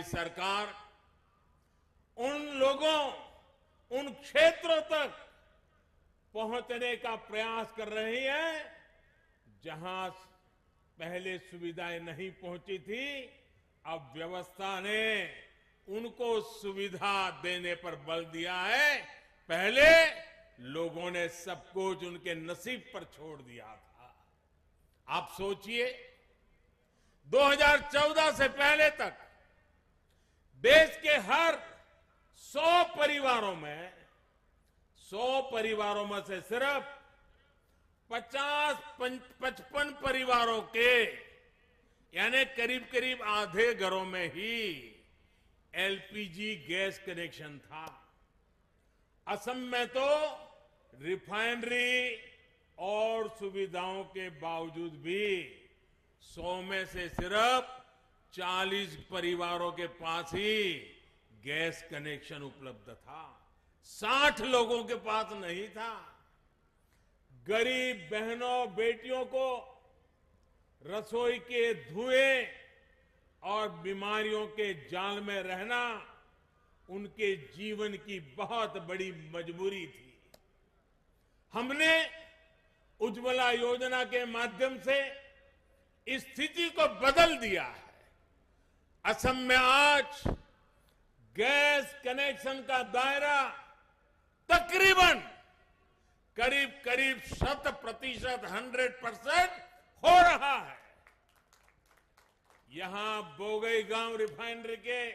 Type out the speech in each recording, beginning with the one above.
सरकार उन लोगों, उन क्षेत्रों तक पहुंचने का प्रयास कर रही है जहां पहले सुविधाएं नहीं पहुंची थी। अब व्यवस्था ने उनको सुविधा देने पर बल दिया है। पहले लोगों ने सब कुछ उनके नसीब पर छोड़ दिया था। आप सोचिए, 2014 से पहले तक देश के हर 100 परिवारों में से सिर्फ 50-55 परिवारों के, यानी करीब करीब आधे घरों में ही एलपीजी गैस कनेक्शन था। असम में तो रिफाइनरी और सुविधाओं के बावजूद भी 100 में से सिर्फ 40 परिवारों के पास ही गैस कनेक्शन उपलब्ध था। 60 लोगों के पास नहीं था। गरीब बहनों बेटियों को रसोई के धुएं और बीमारियों के जाल में रहना उनके जीवन की बहुत बड़ी मजबूरी थी। हमने उज्ज्वला योजना के माध्यम से इस स्थिति को बदल दिया है। असम में आज गैस कनेक्शन का दायरा तकरीबन करीब 100% हो रहा है। यहां बोगईगांव रिफाइनरी के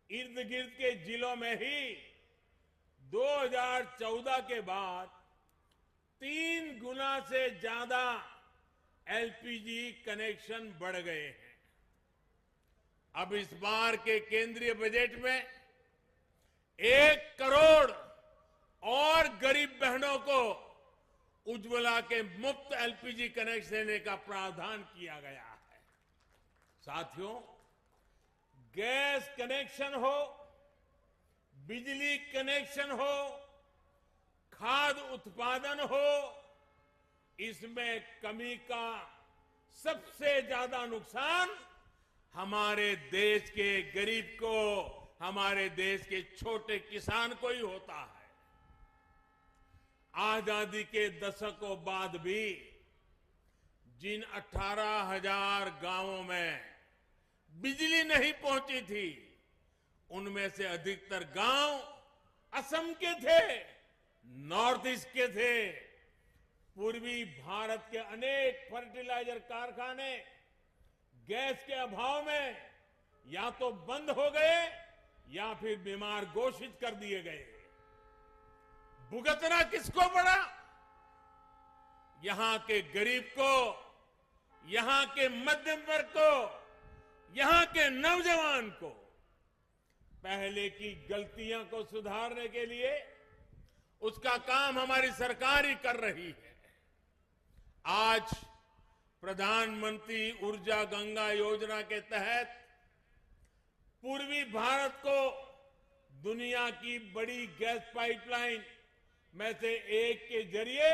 इर्द गिर्द के जिलों में ही 2014 के बाद 3 गुना से ज्यादा एलपीजी कनेक्शन बढ़ गए हैं। अब इस बार के केंद्रीय बजट में 1 करोड़ और गरीब बहनों को उज्ज्वला के मुफ्त एलपीजी कनेक्शन देने का प्रावधान किया गया है। साथियों, गैस कनेक्शन हो, बिजली कनेक्शन हो, खाद्य उत्पादन हो, इसमें कमी का सबसे ज्यादा नुकसान हमारे देश के गरीब को, हमारे देश के छोटे किसान को ही होता है। आजादी के दशकों बाद भी जिन 18,000 गांवों में बिजली नहीं पहुंची थी, उनमें से अधिकतर गांव असम के थे, नॉर्थ ईस्ट के थे। पूर्वी भारत के अनेक फर्टिलाइजर कारखाने गैस के अभाव में या तो बंद हो गए या फिर बीमार घोषित कर दिए गए। भुगतना किसको पड़ा? यहां के गरीब को, यहां के मध्यम वर्ग को, यहां के नौजवान को। पहले की गलतियों को सुधारने के लिए उसका काम हमारी सरकार ही कर रही है। आज प्रधानमंत्री ऊर्जा गंगा योजना के तहत पूर्वी भारत को दुनिया की बड़ी गैस पाइपलाइन में से एक के जरिए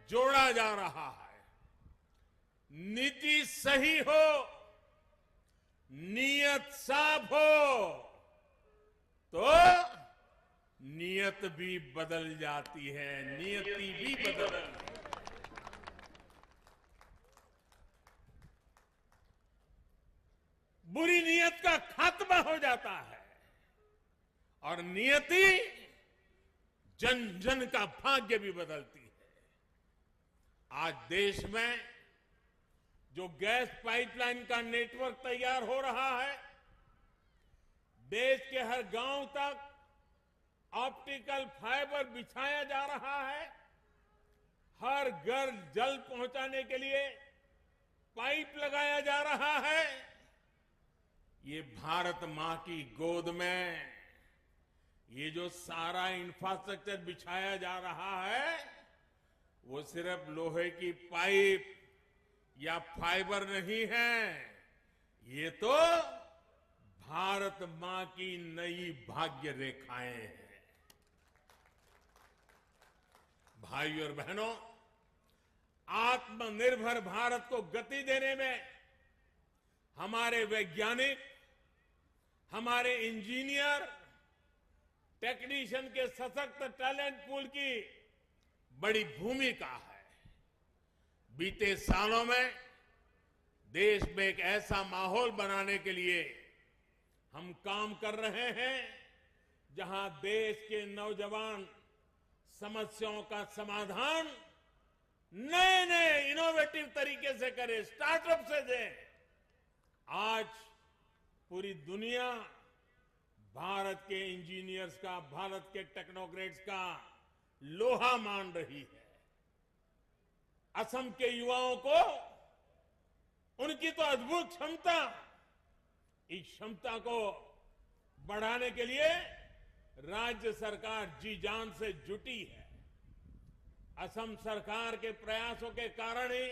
जोड़ा जा रहा है। नीति सही हो, नीयत साफ हो तो नीयत भी बदल जाती है, नियति भी बदल जाती है। बुरी नीयत का खात्मा हो जाता है और नियति जन जन का भाग्य भी बदलती है। आज देश में जो गैस पाइपलाइन का नेटवर्क तैयार हो रहा है, देश के हर गांव तक ऑप्टिकल फाइबर बिछाया जा रहा है। हर घर जल पहुंचाने के लिए पाइप लगाया जा रहा है। ये भारत मां की गोद में ये जो सारा इंफ्रास्ट्रक्चर बिछाया जा रहा है, वो सिर्फ लोहे की पाइप या फाइबर नहीं है, ये तो भारत मां की नई भाग्य रेखाएं हैं। भाइयों और बहनों, आत्मनिर्भर भारत को गति देने में हमारे वैज्ञानिक हमारे इंजीनियर, टेक्नीशियन के सशक्त टैलेंट पूल की बड़ी भूमिका है। बीते सालों में देश में एक ऐसा माहौल बनाने के लिए हम काम कर रहे हैं जहां देश के नौजवान समस्याओं का समाधान नए नए इनोवेटिव तरीके से करें, स्टार्टअप से दें। आज पूरी दुनिया भारत के इंजीनियर्स का, भारत के टेक्नोक्रेट्स का लोहा मान रही है। असम के युवाओं को उनकी तो अद्भुत क्षमता, इस क्षमता को बढ़ाने के लिए राज्य सरकार जी जान से जुटी है। असम सरकार के प्रयासों के कारण ही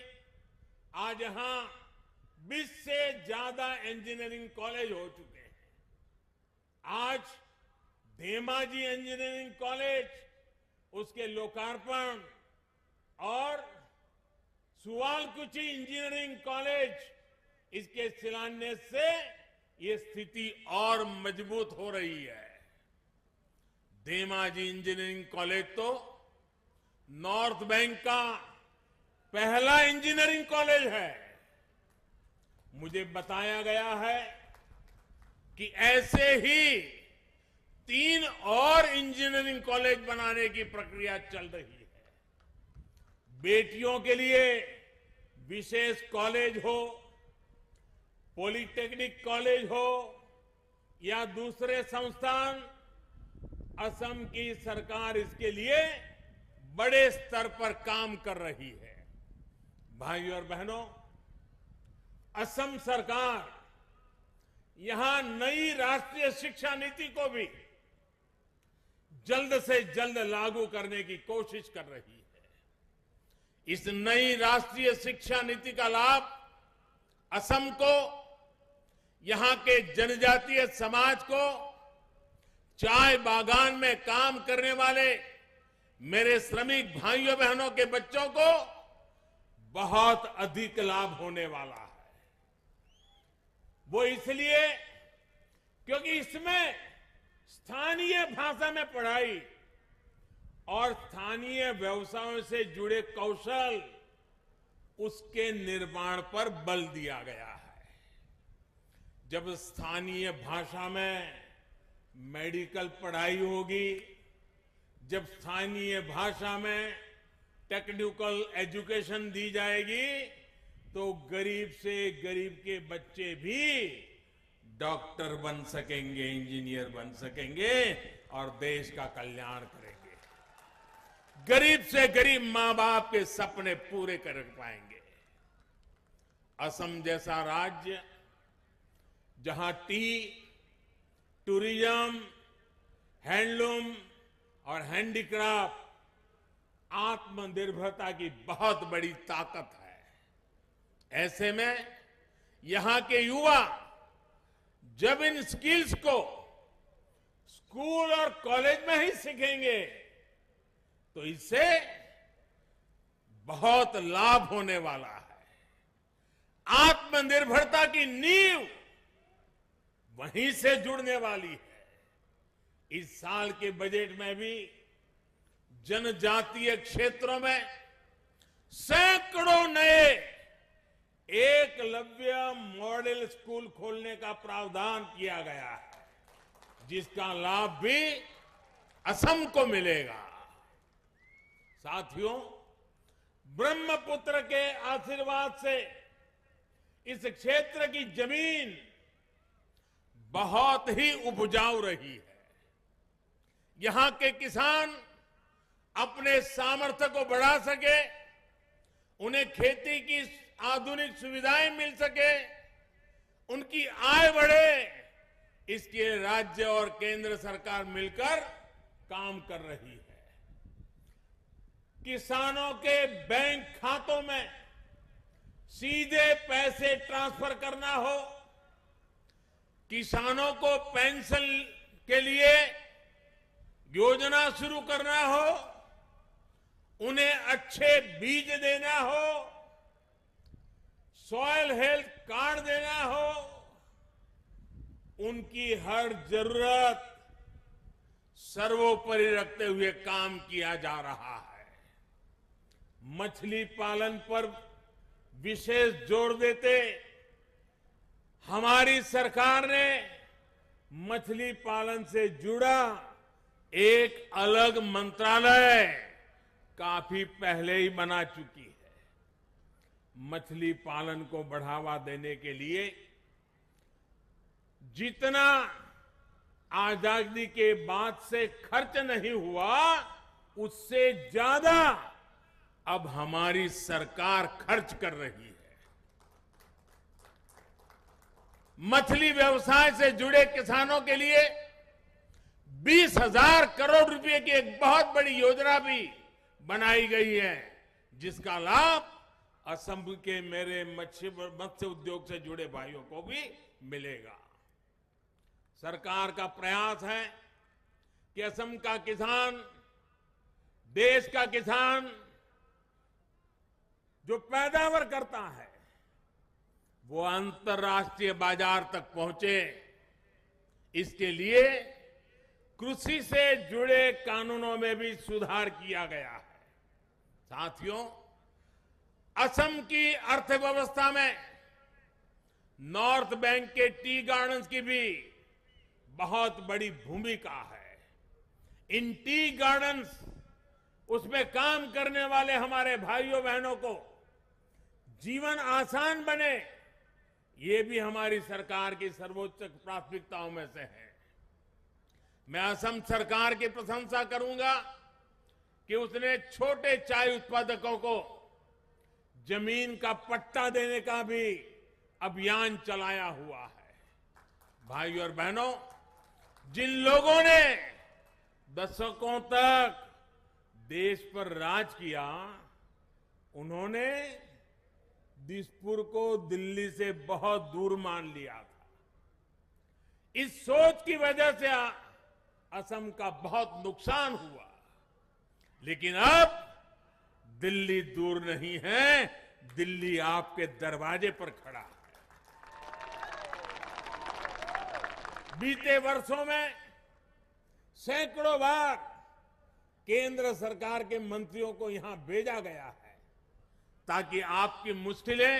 आज यहां 20 से ज्यादा इंजीनियरिंग कॉलेज हो चुके हैं। आज धेमाजी इंजीनियरिंग कॉलेज, उसके लोकार्पण और सुवालकुची इंजीनियरिंग कॉलेज, इसके शिलान्यास से ये स्थिति और मजबूत हो रही है। धेमाजी इंजीनियरिंग कॉलेज तो नॉर्थ बैंक का पहला इंजीनियरिंग कॉलेज है। मुझे बताया गया है कि ऐसे ही 3 और इंजीनियरिंग कॉलेज बनाने की प्रक्रिया चल रही है। बेटियों के लिए विशेष कॉलेज हो, पॉलिटेक्निक कॉलेज हो या दूसरे संस्थान, असम की सरकार इसके लिए बड़े स्तर पर काम कर रही है। भाइयों और बहनों, असम सरकार यहां नई राष्ट्रीय शिक्षा नीति को भी जल्द से जल्द लागू करने की कोशिश कर रही है। इस नई राष्ट्रीय शिक्षा नीति का लाभ असम को, यहां के जनजातीय समाज को, चाय बागान में काम करने वाले मेरे श्रमिक भाइयों बहनों के बच्चों को बहुत अधिक लाभ होने वाला है। वो इसलिए क्योंकि इसमें स्थानीय भाषा में पढ़ाई और स्थानीय व्यवसायों से जुड़े कौशल, उसके निर्माण पर बल दिया गया है। जब स्थानीय भाषा में मेडिकल पढ़ाई होगी, जब स्थानीय भाषा में टेक्निकल एजुकेशन दी जाएगी, तो गरीब से गरीब के बच्चे भी डॉक्टर बन सकेंगे, इंजीनियर बन सकेंगे और देश का कल्याण करेंगे। गरीब से गरीब मां बाप के सपने पूरे कर पाएंगे। असम जैसा राज्य जहां टी, टूरिज्म, हैंडलूम और हैंडीक्राफ्ट आत्मनिर्भरता की बहुत बड़ी ताकत है, ऐसे में यहां के युवा जब इन स्किल्स को स्कूल और कॉलेज में ही सीखेंगे तो इससे बहुत लाभ होने वाला है। आत्मनिर्भरता की नींव वहीं से जुड़ने वाली है। इस साल के बजट में भी जनजातीय क्षेत्रों में सैकड़ों नए एकलव्य मॉडल स्कूल खोलने का प्रावधान किया गया है, जिसका लाभ भी असम को मिलेगा। साथियों, ब्रह्मपुत्र के आशीर्वाद से इस क्षेत्र की जमीन बहुत ही उपजाऊ रही है। यहां के किसान अपने सामर्थ्य को बढ़ा सके, उन्हें खेती की आधुनिक सुविधाएं मिल सके, उनकी आय बढ़े, इसके राज्य और केंद्र सरकार मिलकर काम कर रही है। किसानों के बैंक खातों में सीधे पैसे ट्रांसफर करना हो, किसानों को पेंशन के लिए योजना शुरू करना हो, उन्हें अच्छे बीज देना हो, सॉइल हेल्थ कार्ड देना हो, उनकी हर जरूरत सर्वोपरि रखते हुए काम किया जा रहा है। मछली पालन पर विशेष जोर देते हमारी सरकार ने मछली पालन से जुड़ा एक अलग मंत्रालय काफी पहले ही बना चुकी है। मछली पालन को बढ़ावा देने के लिए जितना आजादी के बाद से खर्च नहीं हुआ, उससे ज्यादा अब हमारी सरकार खर्च कर रही है। मछली व्यवसाय से जुड़े किसानों के लिए 20,000 करोड़ रुपए की एक बहुत बड़ी योजना भी बनाई गई है, जिसका लाभ असम के मेरे मत्स्य उद्योग से जुड़े भाइयों को भी मिलेगा। सरकार का प्रयास है कि असम का किसान, देश का किसान जो पैदावार करता है वो अंतर्राष्ट्रीय बाजार तक पहुंचे। इसके लिए कृषि से जुड़े कानूनों में भी सुधार किया गया है। साथियों, असम की अर्थव्यवस्था में नॉर्थ बैंक के टी गार्डन्स की भी बहुत बड़ी भूमिका है। इन टी गार्डन्स, उसमें काम करने वाले हमारे भाइयों बहनों को जीवन आसान बने, ये भी हमारी सरकार की सर्वोच्च प्राथमिकताओं में से है। मैं असम सरकार की प्रशंसा करूंगा कि उसने छोटे चाय उत्पादकों को जमीन का पट्टा देने का भी अभियान चलाया हुआ है। भाइयों और बहनों, जिन लोगों ने दशकों तक देश पर राज किया, उन्होंने दिसपुर को दिल्ली से बहुत दूर मान लिया था। इस सोच की वजह से असम का बहुत नुकसान हुआ। लेकिन अब दिल्ली दूर नहीं है, दिल्ली आपके दरवाजे पर खड़ा है। बीते वर्षों में सैकड़ों बार केंद्र सरकार के मंत्रियों को यहां भेजा गया है ताकि आपकी मुश्किलें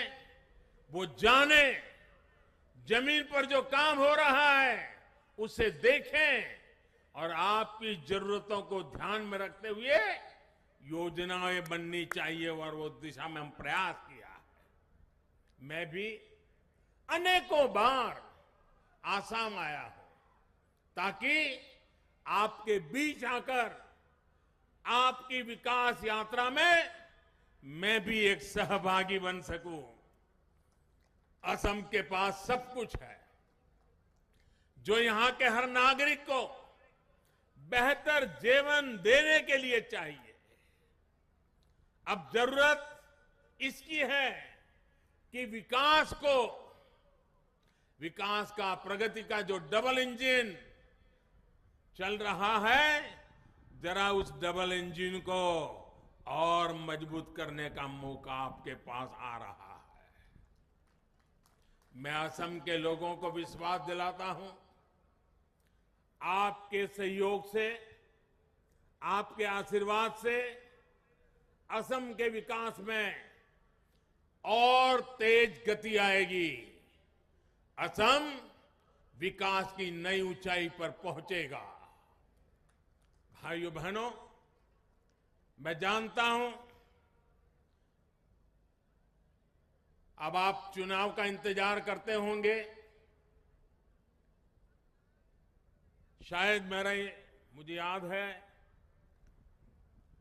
वो जाने, जमीन पर जो काम हो रहा है उसे देखें और आपकी जरूरतों को ध्यान में रखते हुए योजनाएं बननी चाहिए, और वो दिशा में हम प्रयास किया है। मैं भी अनेकों बार आसाम आया हूं ताकि आपके बीच आकर आपकी विकास यात्रा में मैं भी एक सहभागी बन सकूं। असम के पास सब कुछ है जो यहां के हर नागरिक को बेहतर जीवन देने के लिए चाहिए। अब जरूरत इसकी है कि विकास का, प्रगति का जो डबल इंजन चल रहा है, जरा उस डबल इंजन को और मजबूत करने का मौका आपके पास आ रहा है। मैं असम के लोगों को विश्वास दिलाता हूं, आपके सहयोग से, आपके आशीर्वाद से असम के विकास में और तेज गति आएगी। असम विकास की नई ऊंचाई पर पहुंचेगा। भाइयों बहनों, मैं जानता हूं अब आप चुनाव का इंतजार करते होंगे। शायद मुझे याद है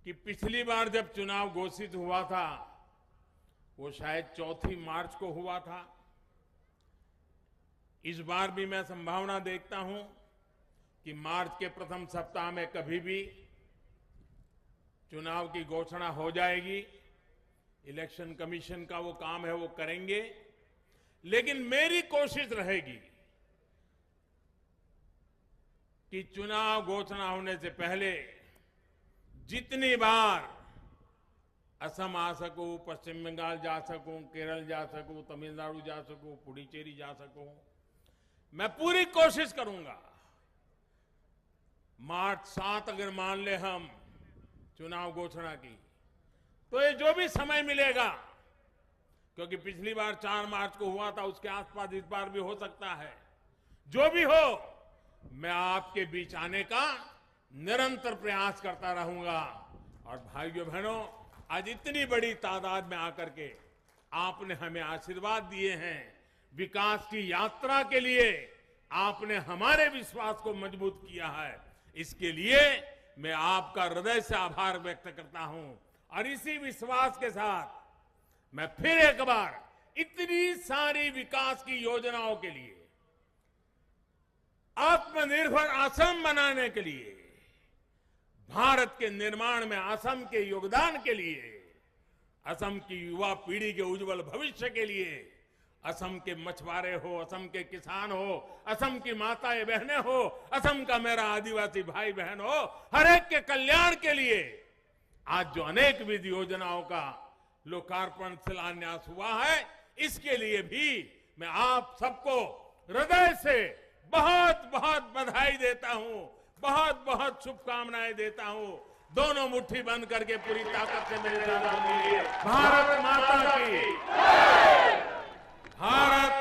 कि पिछली बार जब चुनाव घोषित हुआ था वो शायद 4 मार्च को हुआ था। इस बार भी मैं संभावना देखता हूं कि मार्च के प्रथम सप्ताह में कभी भी चुनाव की घोषणा हो जाएगी। इलेक्शन कमीशन का वो काम है, वो करेंगे। लेकिन मेरी कोशिश रहेगी कि चुनाव घोषणा होने से पहले जितनी बार असम आ सकूं, पश्चिम बंगाल जा सकूं, केरल जा सकूं, तमिलनाडु जा सकूं, पुडुचेरी जा सकूं, मैं पूरी कोशिश करूंगा। मार्च 7 अगर मान ले हम चुनाव घोषणा की, तो ये जो भी समय मिलेगा, क्योंकि पिछली बार 4 मार्च को हुआ था, उसके आसपास इस बार भी हो सकता है, जो भी हो, मैं आपके बीच आने का निरंतर प्रयास करता रहूंगा। और भाइयों बहनों, आज इतनी बड़ी तादाद में आकर के आपने हमें आशीर्वाद दिए हैं, विकास की यात्रा के लिए आपने हमारे विश्वास को मजबूत किया है, इसके लिए मैं आपका हृदय से आभार व्यक्त करता हूं। और इसी विश्वास के साथ मैं फिर एक बार इतनी सारी विकास की योजनाओं के लिए, आत्मनिर्भर असम बनाने के लिए, भारत के निर्माण में असम के योगदान के लिए, असम की युवा पीढ़ी के उज्जवल भविष्य के लिए, असम के मछुआरे हो, असम के किसान हो, असम की माताएं बहनें हो, असम का मेरा आदिवासी भाई बहन हो, हर एक के कल्याण के लिए आज जो अनेक विधि योजनाओं का लोकार्पण शिलान्यास हुआ है, इसके लिए भी मैं आप सबको हृदय से बहुत बहुत बधाई देता हूं, बहुत बहुत शुभकामनाएं देता हूं। दोनों मुट्ठी बंद करके पूरी ताकत से मेरे साथ बोलिए, भारत माता की, भारत